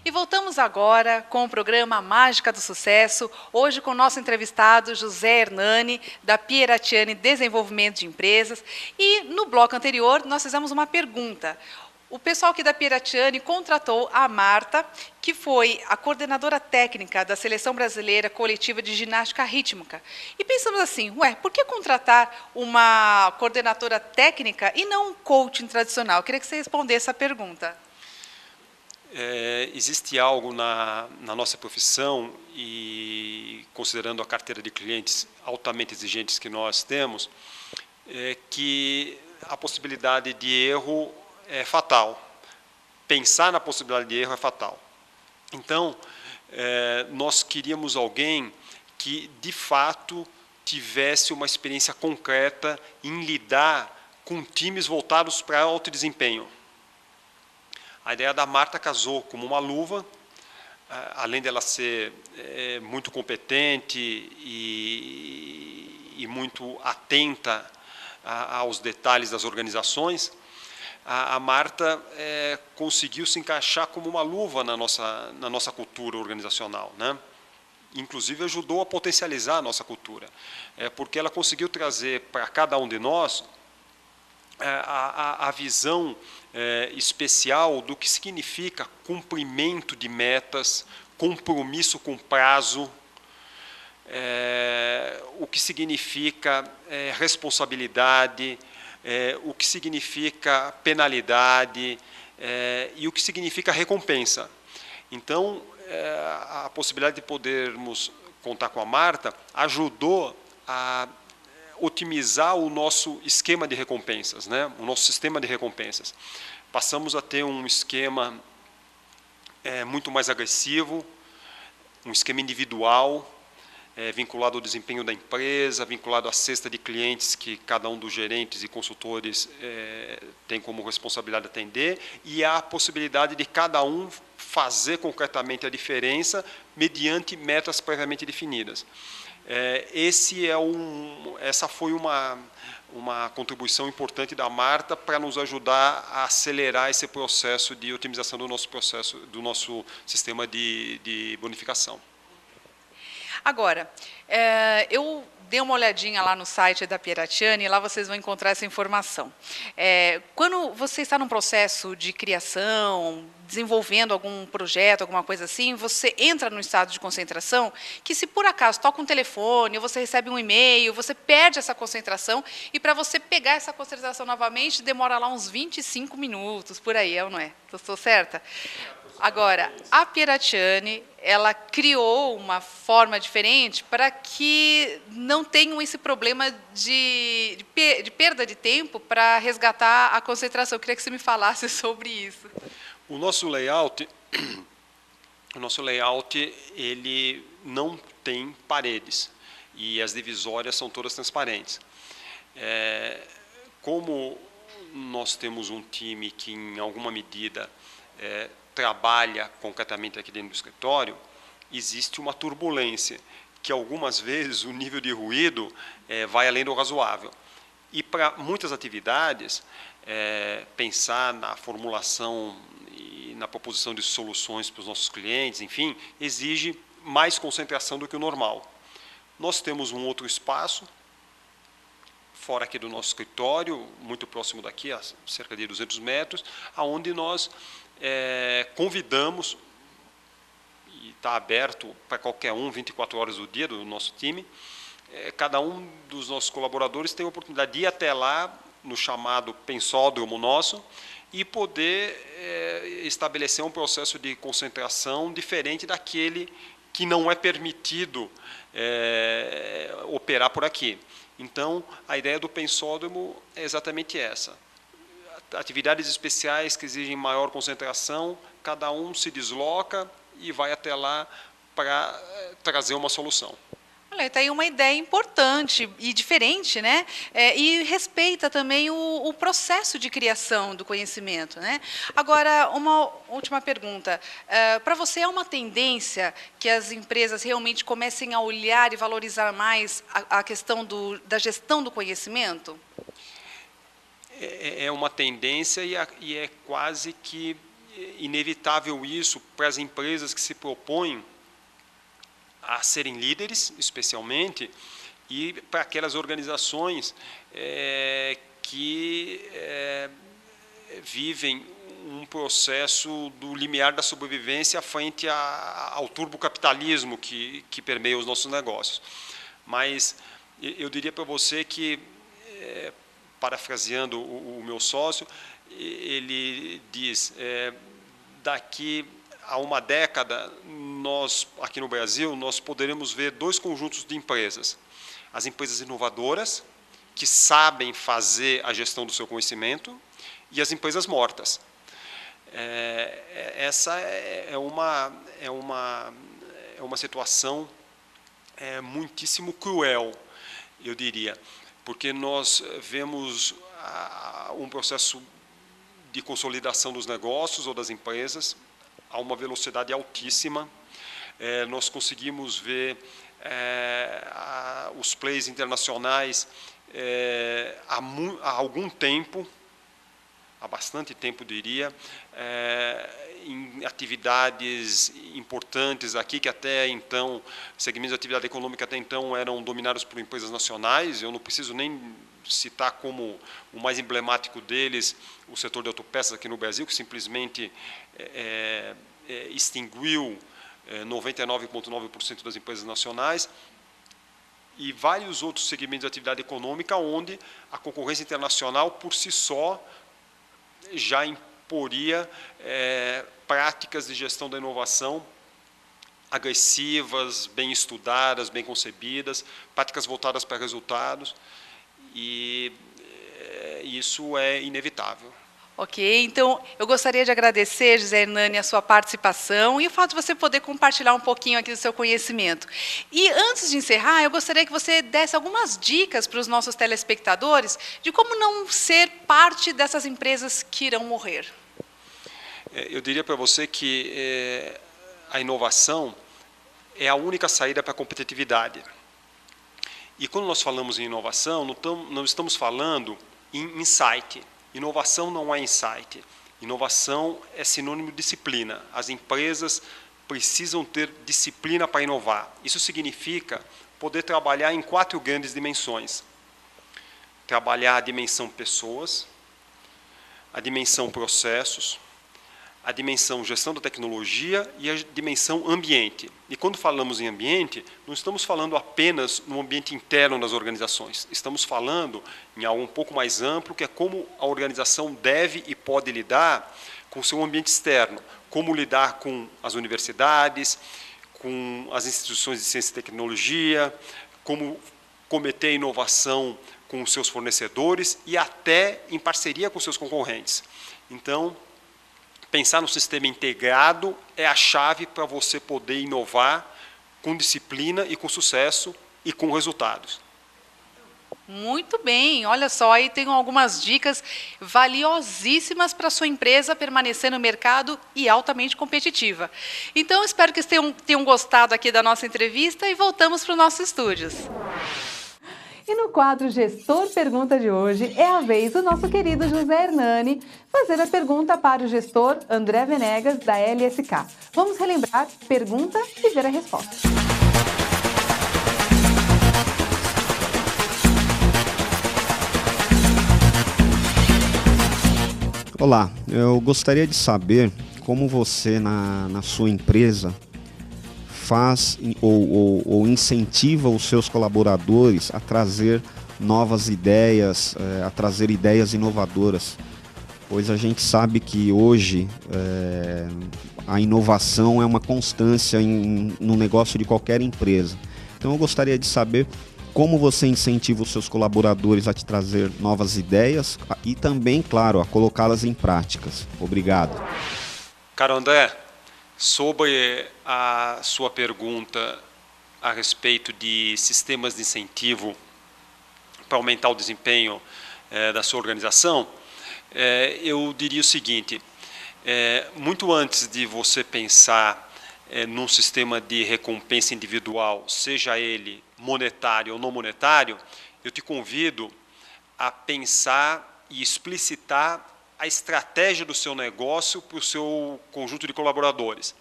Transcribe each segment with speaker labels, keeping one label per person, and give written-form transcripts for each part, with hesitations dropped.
Speaker 1: E voltamos agora com o programa Mágica do Sucesso, hoje com o nosso entrevistado José Hernani, da Pieratiani Desenvolvimento de Empresas. E no bloco anterior, nós fizemos uma pergunta. O pessoal aqui da Pieratiani contratou a Marta, que foi a coordenadora técnica da Seleção Brasileira Coletiva de Ginástica Rítmica. E pensamos assim, por que contratar uma coordenadora técnica e não um coaching tradicional? Eu queria que você respondesse essa pergunta.
Speaker 2: Existe algo na nossa profissão e considerando a carteira de clientes altamente exigentes que nós temos, que a possibilidade de erro é fatal. Pensar na possibilidade de erro é fatal. Então, nós queríamos alguém que, de fato, tivesse uma experiência concreta em lidar com times voltados para alto desempenho. A ideia da Marta casou como uma luva, além dela ser muito competente e muito atenta aos detalhes das organizações. A Marta conseguiu se encaixar como uma luva na nossa cultura organizacional, né? Inclusive ajudou a potencializar a nossa cultura, porque ela conseguiu trazer para cada um de nós a visão especial do que significa cumprimento de metas, compromisso com prazo, o que significa responsabilidade, o que significa penalidade e o que significa recompensa. Então, a possibilidade de podermos contar com a Marta ajudou a otimizar o nosso esquema de recompensas, né? O nosso sistema de recompensas. Passamos a ter um esquema muito mais agressivo, um esquema individual, vinculado ao desempenho da empresa, vinculado à cesta de clientes que cada um dos gerentes e consultores tem como responsabilidade atender, e a possibilidade de cada um fazer concretamente a diferença mediante metas previamente definidas. Essa foi uma contribuição importante da Marta para nos ajudar a acelerar esse processo de otimização do nosso sistema de bonificação.
Speaker 1: Agora, eu dei uma olhadinha lá no site da Pieratiani e lá vocês vão encontrar essa informação. Quando você está num processo de criação, desenvolvendo algum projeto, alguma coisa assim, você entra num estado de concentração que, se por acaso toca um telefone, ou você recebe um e-mail, você perde essa concentração, e para você pegar essa concentração novamente, demora lá uns 25 minutos, por aí, ou não é? Estou certa? Agora, a Pieratiani, ela criou uma forma diferente para que não tenham esse problema de perda de tempo para resgatar a concentração. Eu queria que você me falasse sobre isso.
Speaker 2: O nosso layout, ele não tem paredes e as divisórias são todas transparentes. Como nós temos um time que, em alguma medida, trabalha concretamente aqui dentro do escritório, existe uma turbulência, que algumas vezes o nível de ruído vai além do razoável. E para muitas atividades, pensar na formulação e na proposição de soluções para os nossos clientes, enfim, exige mais concentração do que o normal. Nós temos um outro espaço, fora aqui do nosso escritório, muito próximo daqui, a cerca de 200 metros, onde nós convidamos, e está aberto para qualquer um, 24 horas do dia, do nosso time, cada um dos nossos colaboradores tem a oportunidade de ir até lá, no chamado pensódromo nosso, e poder estabelecer um processo de concentração diferente daquele que não é permitido operar por aqui. Então, a ideia do pensódromo é exatamente essa. Atividades especiais que exigem maior concentração, cada um se desloca e vai até lá para trazer uma solução.
Speaker 1: Olha, está aí uma ideia importante e diferente, né? E respeita também o processo de criação do conhecimento, né? Agora, uma última pergunta. Para você, é uma tendência que as empresas realmente comecem a olhar e valorizar mais a questão da gestão do conhecimento?
Speaker 2: É uma tendência e é quase que inevitável isso para as empresas que se propõem a serem líderes, especialmente, e para aquelas organizações que vivem um processo do limiar da sobrevivência frente ao turbocapitalismo que permeia os nossos negócios. Mas eu diria para você que, parafraseando o meu sócio, ele diz, daqui a uma década, nós, aqui no Brasil, nós poderemos ver dois conjuntos de empresas. As empresas inovadoras, que sabem fazer a gestão do seu conhecimento, e as empresas mortas. Essa é uma situação muitíssimo cruel, eu diria, porque nós vemos um processo de consolidação dos negócios ou das empresas a uma velocidade altíssima. Nós conseguimos ver os players internacionais há algum tempo, há bastante tempo, diria, em atividades importantes aqui, que até então, segmentos de atividade econômica até então eram dominados por empresas nacionais. Eu não preciso nem citar como o mais emblemático deles o setor de autopeças aqui no Brasil, que simplesmente extinguiu 99,9% das empresas nacionais, e vários outros segmentos de atividade econômica onde a concorrência internacional, por si só, já imporia práticas de gestão da inovação agressivas, bem estudadas, bem concebidas, práticas voltadas para resultados, e isso é inevitável.
Speaker 1: Ok, então eu gostaria de agradecer, José Hernani, a sua participação e o fato de você poder compartilhar um pouquinho aqui do seu conhecimento. E antes de encerrar, eu gostaria que você desse algumas dicas para os nossos telespectadores de como não ser parte dessas empresas que irão morrer.
Speaker 2: Eu diria para você que a inovação é a única saída para a competitividade. E quando nós falamos em inovação, não estamos falando em insight. Inovação não é insight. Inovação é sinônimo de disciplina. As empresas precisam ter disciplina para inovar. Isso significa poder trabalhar em 4 grandes dimensões. Trabalhar a dimensão pessoas, a dimensão processos, a dimensão gestão da tecnologia e a dimensão ambiente. E quando falamos em ambiente, não estamos falando apenas no ambiente interno das organizações. Estamos falando em algo um pouco mais amplo, que é como a organização deve e pode lidar com o seu ambiente externo. Como lidar com as universidades, com as instituições de ciência e tecnologia, como cometer inovação com os seus fornecedores e até em parceria com seus concorrentes. Então, pensar no sistema integrado é a chave para você poder inovar com disciplina e com sucesso e com resultados.
Speaker 1: Muito bem, olha só, aí tem algumas dicas valiosíssimas para a sua empresa permanecer no mercado e altamente competitiva. Então, espero que vocês tenham gostado aqui da nossa entrevista e voltamos para os nossos estúdios.
Speaker 3: E no quadro Gestor Pergunta de hoje, é a vez do nosso querido José Hernani fazer a pergunta para o gestor André Venegas, da LSK. Vamos relembrar, pergunta e ver a resposta.
Speaker 4: Olá, eu gostaria de saber como você, na sua empresa, faz ou incentiva os seus colaboradores a trazer novas ideias, a trazer ideias inovadoras, pois a gente sabe que hoje a inovação é uma constância no negócio de qualquer empresa. Então eu gostaria de saber como você incentiva os seus colaboradores a te trazer novas ideias e também, claro, a colocá-las em práticas. Obrigado.
Speaker 2: Caro André, sobre a sua pergunta a respeito de sistemas de incentivo para aumentar o desempenho da sua organização, eu diria o seguinte, muito antes de você pensar num sistema de recompensa individual, seja ele monetário ou não monetário, eu te convido a pensar e explicitar a estratégia do seu negócio para o seu conjunto de colaboradores.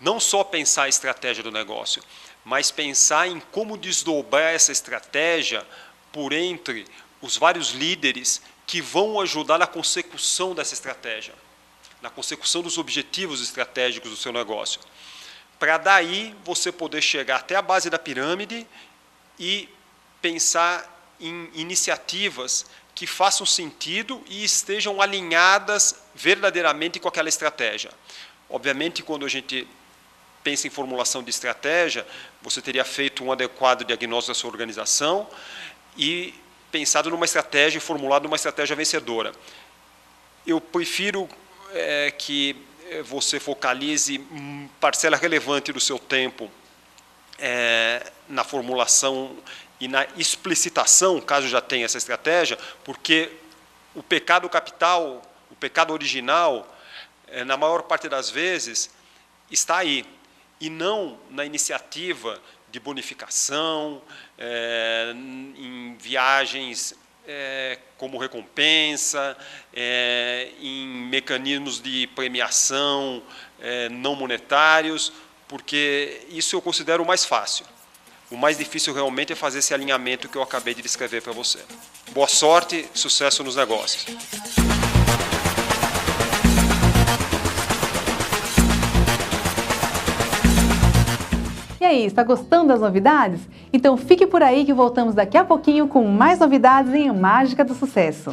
Speaker 2: Não só pensar a estratégia do negócio, mas pensar em como desdobrar essa estratégia por entre os vários líderes que vão ajudar na consecução dessa estratégia, na consecução dos objetivos estratégicos do seu negócio. Para daí você poder chegar até a base da pirâmide e pensar em iniciativas que façam sentido e estejam alinhadas verdadeiramente com aquela estratégia. Obviamente, quando a gente pensa em formulação de estratégia, você teria feito um adequado diagnóstico da sua organização e pensado numa estratégia e formulado uma estratégia vencedora. Eu prefiro que você focalize parcela relevante do seu tempo na formulação e na explicitação, caso já tenha essa estratégia, porque o pecado capital, o pecado original, na maior parte das vezes, está aí, e não na iniciativa de bonificação, em viagens como recompensa, em mecanismos de premiação não monetários, porque isso eu considero o mais fácil. O mais difícil realmente é fazer esse alinhamento que eu acabei de descrever para você. Boa sorte, sucesso nos negócios.
Speaker 3: E aí, está gostando das novidades? Então fique por aí que voltamos daqui a pouquinho com mais novidades em Mágica do Sucesso.